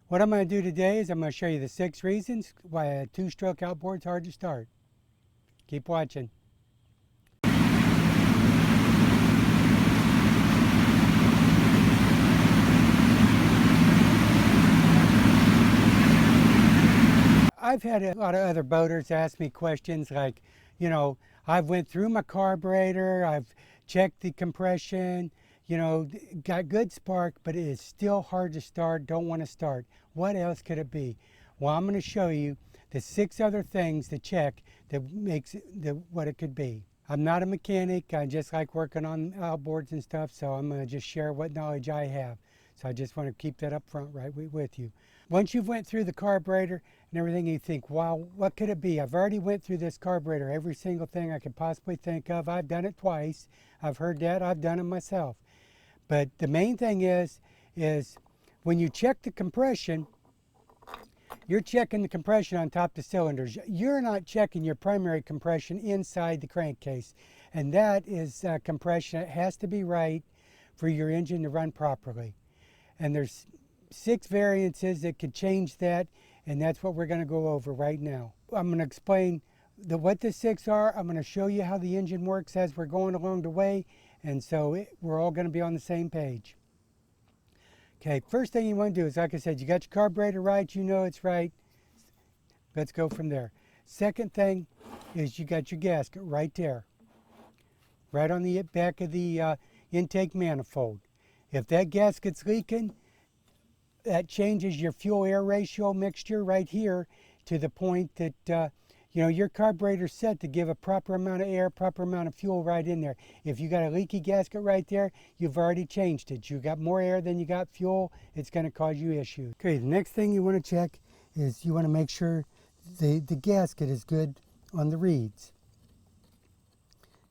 What I'm going to do today is I'm going to show you the 6 reasons why a two-stroke outboard is hard to start. Keep watching. I've had a lot of other boaters ask me questions like, I've went through my carburetor, I've checked the compression, got good spark, but it is still hard to start, don't want to start. What else could it be? Well, I'm going to show you the 6 other things to check that makes what it could be. I'm not a mechanic, I just like working on outboards and stuff, so I'm going to just share what knowledge I have. So I just want to keep that up front right with you. Once you've went through the carburetor and everything, you think, wow, what could it be? I've already went through this carburetor, every single thing I could possibly think of. I've done it twice. I've heard that. I've done it myself. But the main thing is when you check the compression, you're checking the compression on top of the cylinders. You're not checking your primary compression inside the crankcase. And that is compression. It has to be right for your engine to run properly. And there's 6 variances that could change that, and that's what we're going to go over right now. I'm going to explain what the 6 are. I'm going to show you how the engine works as we're going along the way, and so we're all going to be on the same page. Okay, first thing you want to do is, like I said, you got your carburetor right, you know it's right. Let's go from there. Second thing is you got your gasket right there, right on the back of the intake manifold. If that gasket's leaking, that changes your fuel-air ratio mixture right here to the point that your carburetor's set to give a proper amount of air, proper amount of fuel right in there. If you got a leaky gasket right there, you've already changed it. You got more air than you got fuel, it's going to cause you issues. Okay, the next thing you want to check is you want to make sure the gasket is good on the reeds.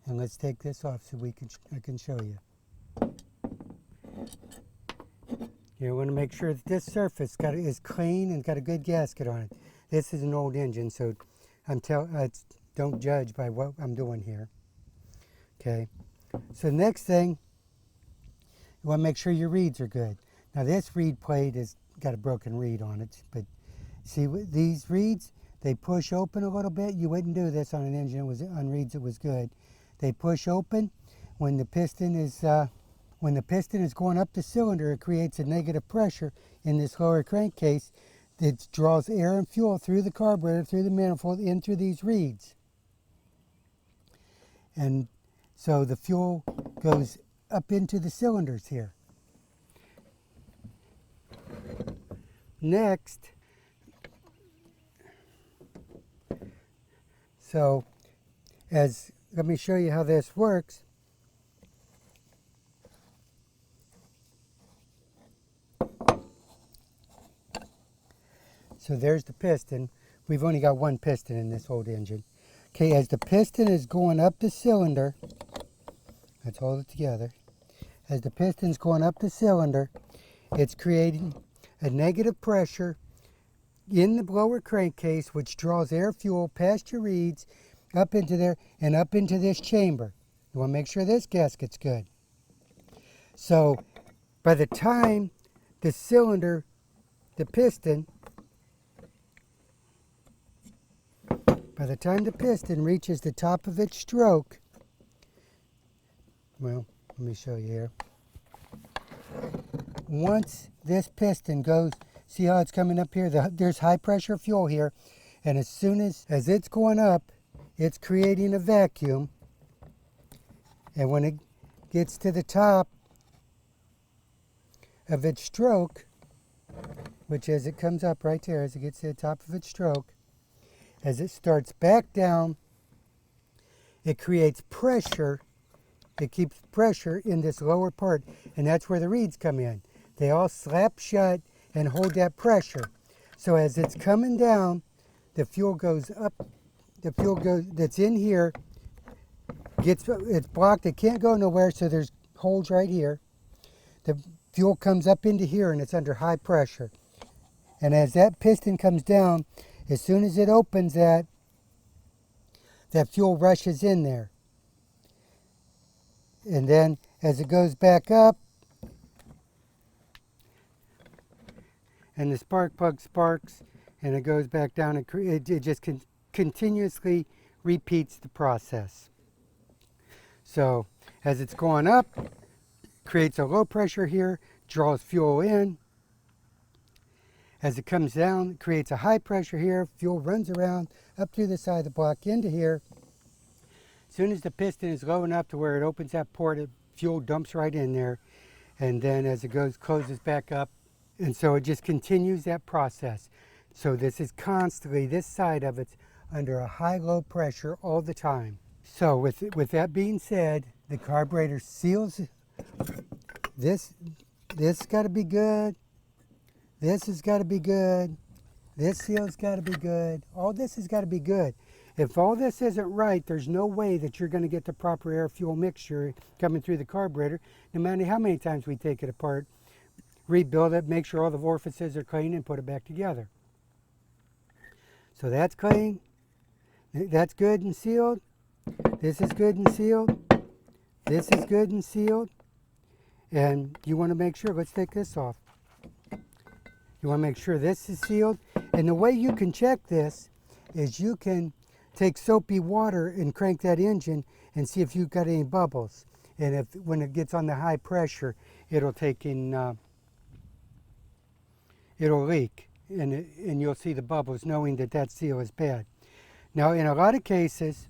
And let's take this off so I can show you. You want to make sure that this surface is clean and got a good gasket on it. This is an old engine, so don't judge by what I'm doing here. Okay, so the next thing, you want to make sure your reeds are good. Now this reed plate has got a broken reed on it, but see these reeds, they push open a little bit. You wouldn't do this on an engine on reeds that was good. They push open when the piston is going up the cylinder. It creates a negative pressure in this lower crankcase that draws air and fuel through the carburetor, through the manifold, in through these reeds. And so the fuel goes up into the cylinders here. Next, let me show you how this works. So there's the piston. We've only got one piston in this old engine. Okay, as the piston is going up the cylinder, let's hold it together. As the piston's going up the cylinder, it's creating a negative pressure in the lower crankcase, which draws air fuel past your reeds up into there and up into this chamber. You want to make sure this gasket's good. So by the time the piston reaches the top of its stroke, well, let me show you here. Once this piston goes, see how it's coming up here? There's high pressure fuel here, and as soon as it's going up, it's creating a vacuum, and when it gets to the top of its stroke, which as it comes up right there, as it gets to the top of its stroke, as it starts back down, it creates pressure. It keeps pressure in this lower part, and that's where the reeds come in. They all slap shut and hold that pressure. So as it's coming down, the fuel goes up. The fuel that's in here it's blocked. It can't go nowhere, so there's holes right here. The fuel comes up into here, and it's under high pressure. And as that piston comes down, as soon as it opens that fuel rushes in there. And then as it goes back up, and the spark plug sparks, and it goes back down, and it just continuously repeats the process. So as it's going up, creates a low pressure here, draws fuel in. As it comes down, it creates a high pressure here, fuel runs around up through the side of the block into here. As soon as the piston is low enough to where it opens that port, fuel dumps right in there, and then as it goes, closes back up, and so it just continues that process. So this is constantly, this side of it's under a high-low pressure all the time. So with that being said, the carburetor seals. This got to be good. This has got to be good. This seal's got to be good. All this has got to be good. If all this isn't right, there's no way that you're going to get the proper air-fuel mixture coming through the carburetor, no matter how many times we take it apart, rebuild it, make sure all the orifices are clean, and put it back together. So that's clean. That's good and sealed. This is good and sealed. This is good and sealed. And you want to make sure, let's take this off. You want to make sure this is sealed. And the way you can check this is you can take soapy water and crank that engine and see if you've got any bubbles. And if when it gets on the high pressure, it'll take in, it'll leak. And you'll see the bubbles, knowing that that seal is bad. Now, in a lot of cases,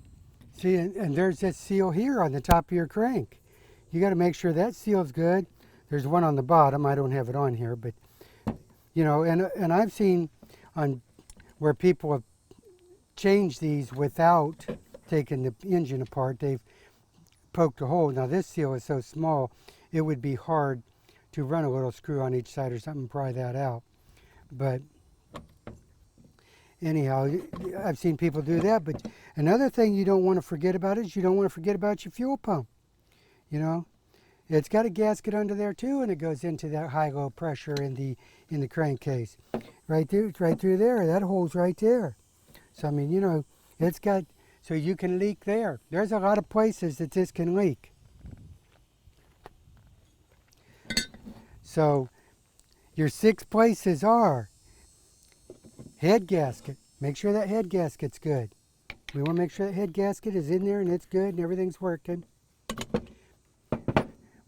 see, and there's this seal here on the top of your crank. You got to make sure that seal's good. There's one on the bottom. I don't have it on here, but you know, and I've seen on where people have changed these without taking the engine apart. They've poked a hole. Now this seal is so small, it would be hard to run a little screw on each side or something and pry that out. But anyhow, I've seen people do that. But another thing you don't want to forget about is you don't want to forget about your fuel pump. You know, it's got a gasket under there too, and it goes into that high-low pressure in the crankcase. Right through there. That hole's right there. So I mean, you know, it's got, so you can leak there. There's a lot of places that this can leak. So your 6 places are head gasket. Make sure that head gasket's good. We want to make sure that head gasket is in there and it's good and everything's working.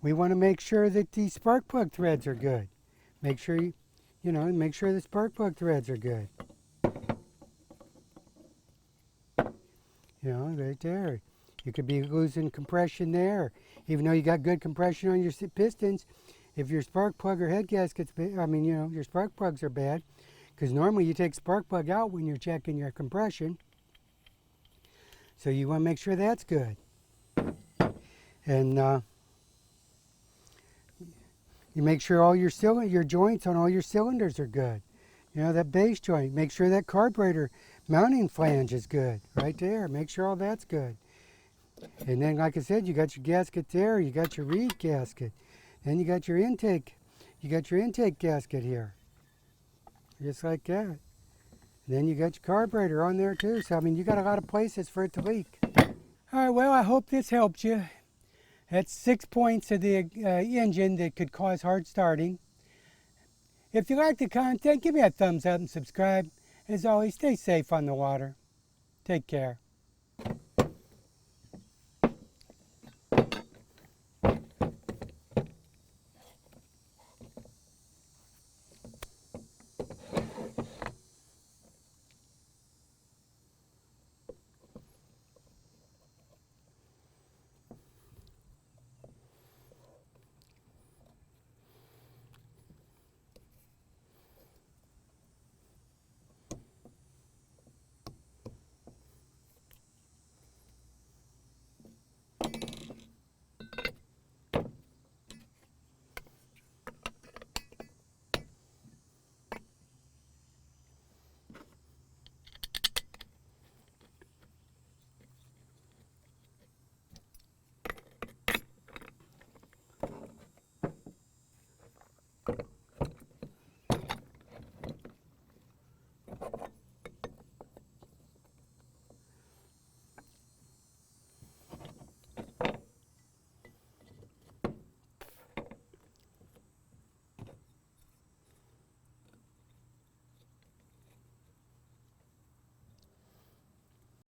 We want to make sure that the spark plug threads are good. Make sure make sure the spark plug threads are good. You know, right there. You could be losing compression there. Even though you got good compression on your pistons, if your spark plug or head gaskets, your spark plugs are bad, because normally you take spark plug out when you're checking your compression. So you want to make sure that's good. And you make sure all your joints on all your cylinders are good. You know, that base joint, make sure that carburetor mounting flange is good right there. Make sure all that's good. And then, like I said, you got your gasket there, you got your reed gasket. Then you got your intake gasket here. Just like that. And then you got your carburetor on there too. So I mean, you got a lot of places for it to leak. All right, well, I hope this helped you. That's 6 points of the engine that could cause hard starting. If you like the content, give me a thumbs up and subscribe. As always, stay safe on the water. Take care.